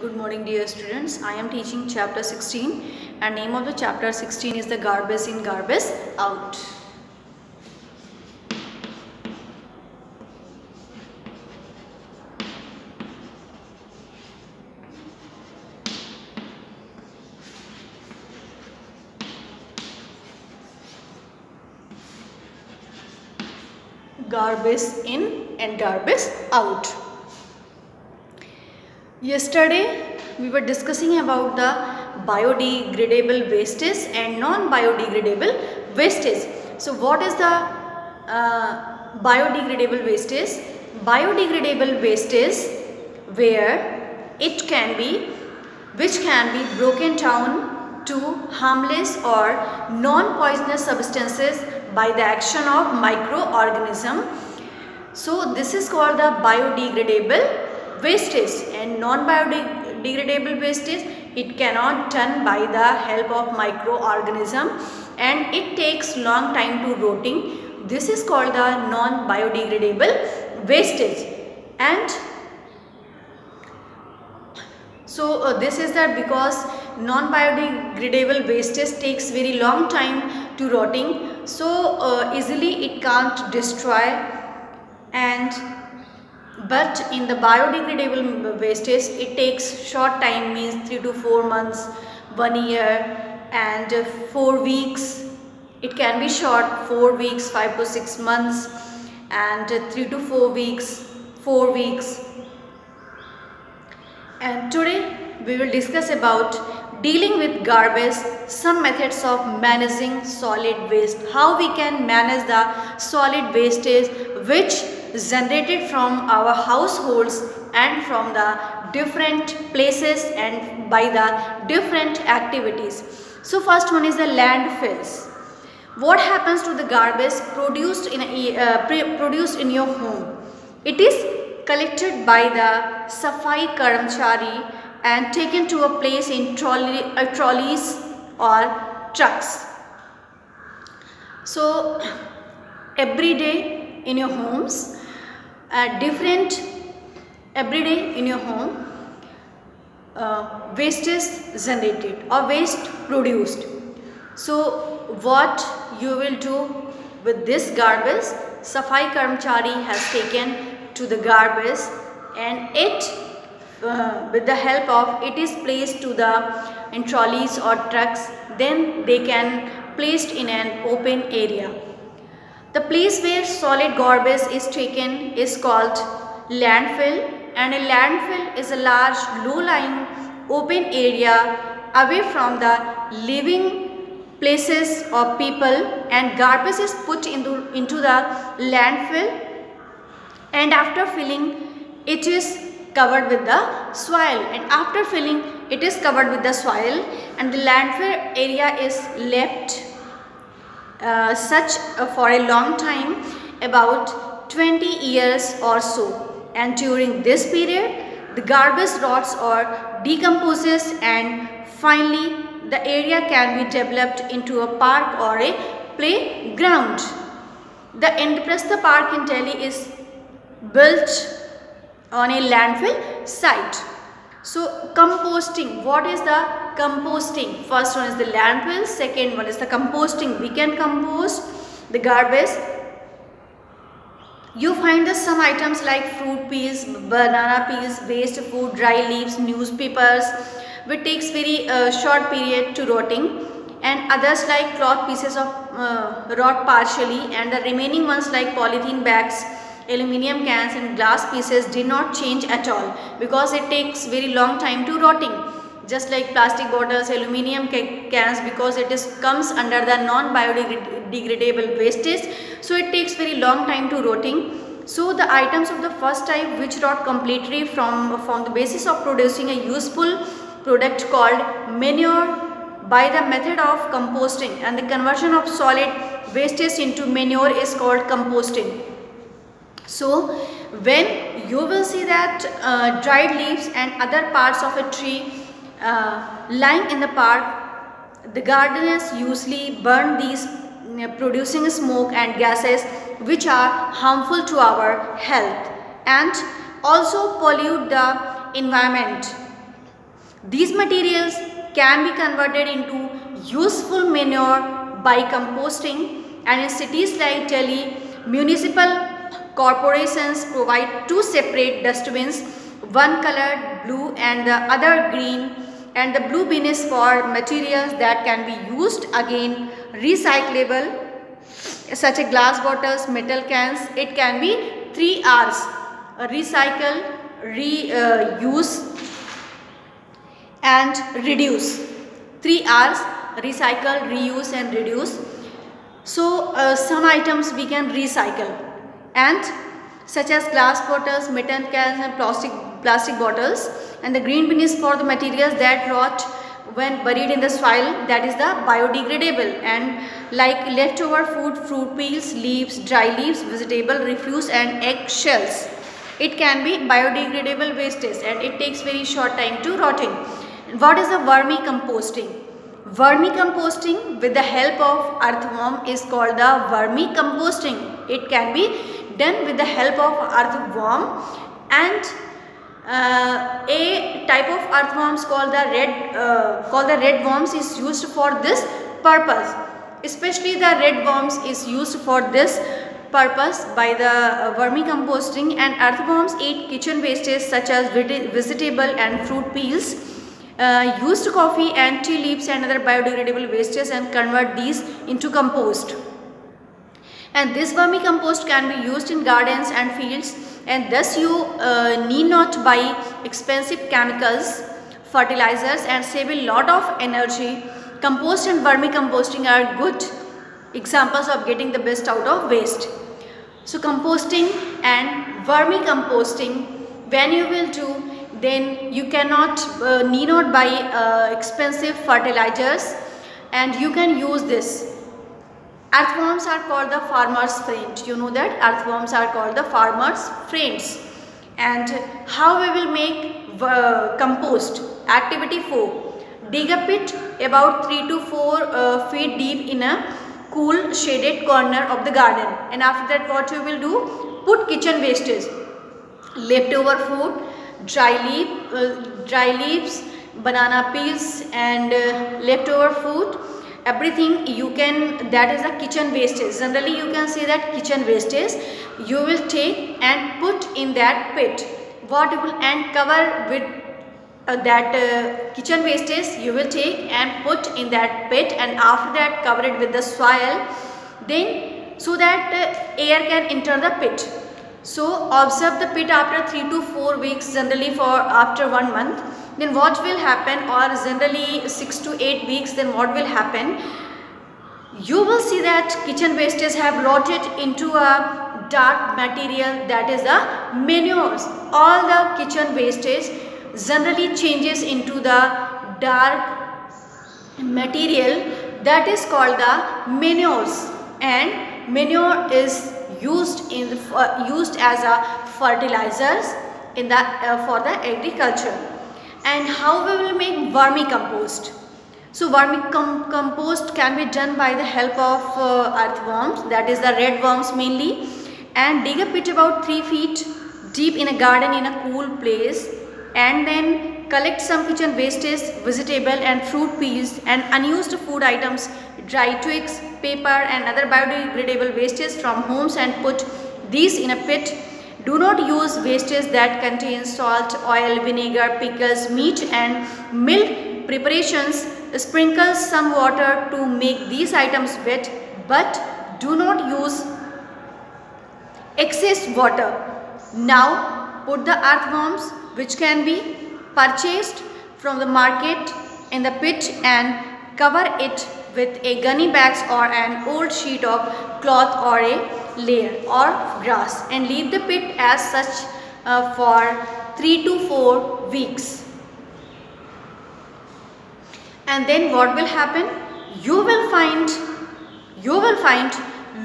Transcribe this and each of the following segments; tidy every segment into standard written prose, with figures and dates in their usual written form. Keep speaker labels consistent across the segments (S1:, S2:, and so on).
S1: Good morning dear students. I am teaching chapter 16 and name of the chapter 16 is the garbage in garbage out. Garbage in and garbage out. Yesterday we were discussing about the biodegradable wastage and non-biodegradable wastage. So what is the biodegradable wastage? Biodegradable wastage which can be broken down to harmless or non-poisonous substances by the action of microorganism. So this is called the biodegradable wastage, and non-biodegradable wastage, it cannot done by the help of microorganism and it takes long time to rotting. This is called the non-biodegradable wastage. And so this is that because non-biodegradable wastage takes very long time to rotting, so easily it can't destroy, but in the biodegradable wastage it takes short time, means 3 to 4 months, 1 year and 4 weeks. It can be short, 4 weeks, 5 to 6 months and 3 to 4 weeks, 4 weeks. And today we will discuss about dealing with garbage, some methods of managing solid waste, how we can manage the solid wastage which generated from our households and from the different places and by the different activities. So first one is the landfills. What happens to the garbage produced in your home? It is collected by the Safai Karamchari and taken to a place in trolleys or trucks. So every day in your homes, every day in your home, waste is generated or waste produced. So what you will do with this garbage? Safai Karamchari has taken to the garbage and it with the help of it is placed in trolleys or trucks, then they can placed in an open area. The place where solid garbage is taken is called landfill, and a landfill is a large low-lying open area away from the living places of people, and garbage is put into the landfill, and after filling it is covered with the soil, and after filling it is covered with the soil, and the landfill area is left for a long time, about 20 years or so, and during this period the garbage rots or decomposes and finally the area can be developed into a park or a playground. The Indraprastha Park in Delhi is built on a landfill site. So composting, what is the composting? First one is the landfill, second one is the composting. We can compost the garbage. You find some items like fruit peels, banana peels, waste food, dry leaves, newspapers, which takes very short period to rotting, and others like cloth pieces of rot partially, and the remaining ones like polythene bags, aluminium cans and glass pieces did not change at all because it takes very long time to rotting. Just like plastic bottles, aluminium cans, because it comes under the non-biodegradable wastage, so it takes very long time to rotting. So the items of the first type which rot completely from the basis of producing a useful product called manure by the method of composting, and the conversion of solid wastage into manure is called composting. So when you will see that dried leaves and other parts of a tree lying in the park, the gardeners usually burn these, producing smoke and gases which are harmful to our health and also pollute the environment. These materials can be converted into useful manure by composting, and in cities like Delhi, municipal corporations provide two separate dustbins, one colored blue and the other green, and the blue bin is for materials that can be used again, recyclable, such as glass bottles, metal cans. It can be 3 R's: recycle, reuse and reduce. 3 R's: recycle, reuse and reduce. So some items we can recycle, and such as glass bottles, metal cans and plastic bottles. And the green bin is for the materials that rot when buried in the soil, that is the biodegradable, and like leftover food, fruit peels, leaves, dry leaves, vegetable refuse and egg shells. It can be biodegradable wastage and it takes very short time to rotting. What is the vermicomposting? Vermicomposting with the help of earthworm is called the vermicomposting. It can be done with the help of earthworm, and a type of earthworms called the red worms is used for this purpose. Especially the red worms is used for this purpose by the vermicomposting, and earthworms eat kitchen wastes such as vegetable and fruit peels, used coffee and tea leaves and other biodegradable wastes, and convert these into compost. And this vermicompost can be used in gardens and fields, and thus you need not buy expensive chemicals, fertilizers and save a lot of energy. Compost and vermicomposting are good examples of getting the best out of waste. So composting and vermicomposting, when you will do, then you need not buy expensive fertilizers, and you can use this. Earthworms are called the farmer's friend. You know that earthworms are called the farmer's friends. And how we will make compost? Activity 4. Dig a pit about 3 to 4 feet deep in a cool shaded corner of the garden. And after that what you will do? Put kitchen wastage, leftover food, dry leaves, banana peels and leftover food. Everything you can, that is the kitchen wastage. Generally you can see that kitchen wastage you will take and put in that pit. What you will, and cover with that kitchen wastage you will take and put in that pit, and after that cover it with the soil, then so that air can enter the pit. So observe the pit after 3 to 4 weeks, generally for after 1 month. Then what will happen, or generally 6 to 8 weeks, then what will happen? You will see that kitchen wastes have rotted into a dark material, that is the manures. All the kitchen wastage generally changes into the dark material, that is called the manures, and manure is used as a fertilizers in the for the agriculture. And how we will make vermicompost? So vermicompost can be done by the help of earthworms, that is the red worms mainly, and dig a pit about 3 feet deep in a garden in a cool place, and then collect some kitchen wastage, vegetable and fruit peels and unused food items, dry twigs, paper and other biodegradable wastes from homes, and put these in a pit. Do not use wastes that contain salt, oil, vinegar, pickles, meat and milk preparations. Sprinkle some water to make these items wet, but do not use excess water. Now put the earthworms, which can be purchased from the market, in the pit and cover it with a gunny bags or an old sheet of cloth or a layer or grass, and leave the pit as such for 3 to 4 weeks. And then what will happen? You will find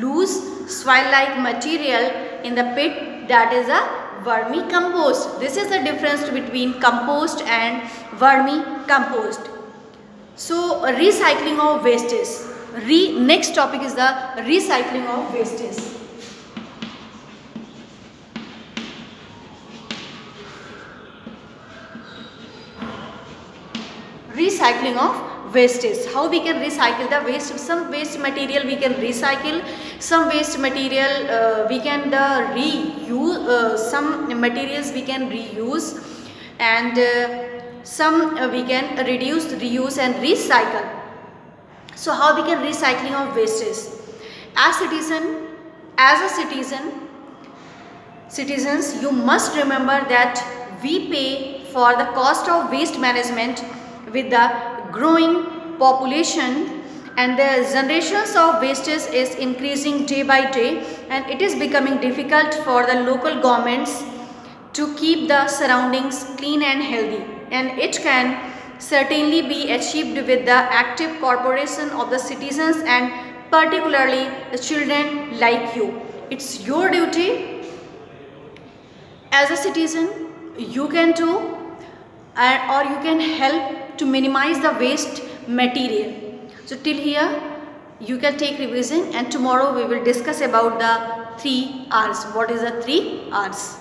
S1: loose soil-like material in the pit, that is a vermicompost. This is the difference between compost and vermicompost. So recycling of wastes. Next topic is the recycling of wastes. recycling of wastage. How we can recycle the waste? Some waste material we can recycle, some waste material we can reuse, some materials we can reuse, and some we can reduce, reuse and recycle. So how we can recycling of wastage? As citizens, you must remember that we pay for the cost of waste management with the growing population, and the generations of wastage is increasing day by day, and it is becoming difficult for the local governments to keep the surroundings clean and healthy, and it can certainly be achieved with the active cooperation of the citizens and particularly the children like you. It's your duty as a citizen. You can do or you can help to minimize the waste material. So till here you can take revision, and tomorrow we will discuss about the 3 R's. What is the 3 R's?